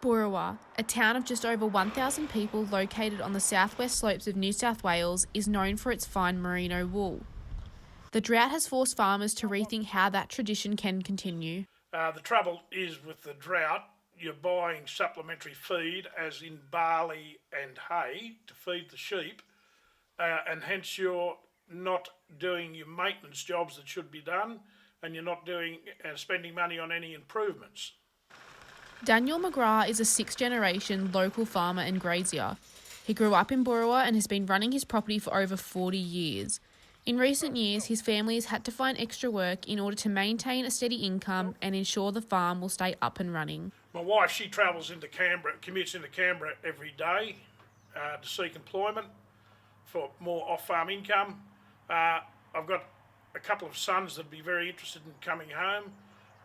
Boorowa, a town of just over 1,000 people located on the southwest slopes of New South Wales, is known for its fine merino wool. The drought has forced farmers to rethink how that tradition can continue. The trouble is with the drought, you're buying supplementary feed, as in barley and hay, to feed the sheep, and hence you're not doing your maintenance jobs that should be done, and you're not doing spending money on any improvements. Daniel McGrath is a sixth-generation local farmer and grazier. He grew up in Boorowa and has been running his property for over 40 years. In recent years, his family has had to find extra work in order to maintain a steady income and ensure the farm will stay up and running. My wife, she travels into Canberra, commutes into Canberra every day to seek employment for more off-farm income. I've got a couple of sons that'd be very interested in coming home,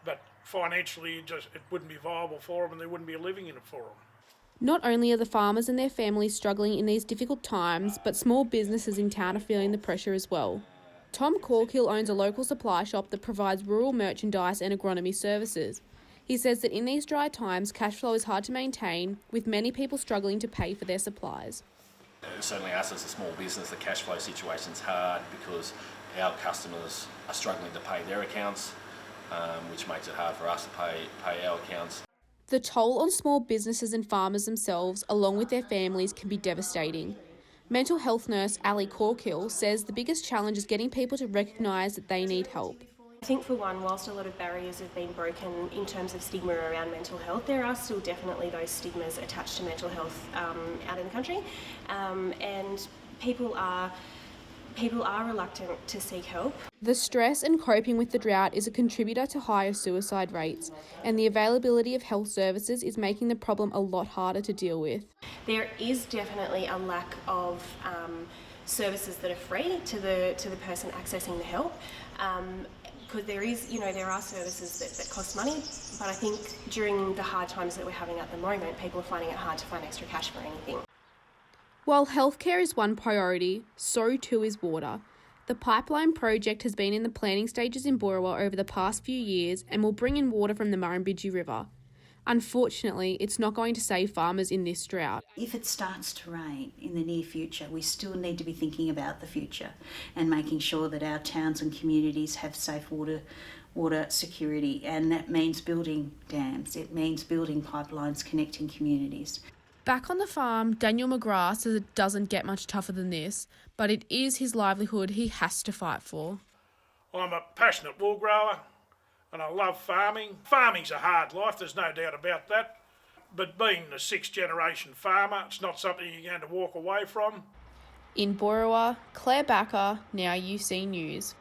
but financially it wouldn't be viable for them and there wouldn't be a living in it for them. Not only are the farmers and their families struggling in these difficult times, but small businesses in town are feeling the pressure as well. Tom Corkill owns a local supply shop that provides rural merchandise and agronomy services. He says that in these dry times, cash flow is hard to maintain, with many people struggling to pay for their supplies. Certainly us as a small business, the cash flow situation's hard because our customers are struggling to pay their accounts, which makes it hard for us to pay our accounts. The toll on small businesses and farmers themselves, along with their families, can be devastating. Mental health nurse Ali Corkill says the biggest challenge is getting people to recognise that they need help. I think for one, whilst a lot of barriers have been broken in terms of stigma around mental health, there are still definitely those stigmas attached to mental health out in the country, and people are reluctant to seek help. The stress and coping with the drought is a contributor to higher suicide rates, and the availability of health services is making the problem a lot harder to deal with. There is definitely a lack of services that are free to the person accessing the help. Because there are services that cost money, but I think during the hard times that we're having at the moment, people are finding it hard to find extra cash for anything. While healthcare is one priority, so too is water. The pipeline project has been in the planning stages in Boorowa over the past few years and will bring in water from the Murrumbidgee River. Unfortunately, it's not going to save farmers in this drought. If it starts to rain in the near future, we still need to be thinking about the future and making sure that our towns and communities have safe water security, and that means building dams, it means building pipelines connecting communities. Back on the farm, Daniel McGrath says it doesn't get much tougher than this, but it is his livelihood he has to fight for. I'm a passionate wool grower and I love farming. Farming's a hard life, there's no doubt about that, but being a sixth generation farmer, it's not something you're going to walk away from. In Boorowa, Claire Backer, Now UC News.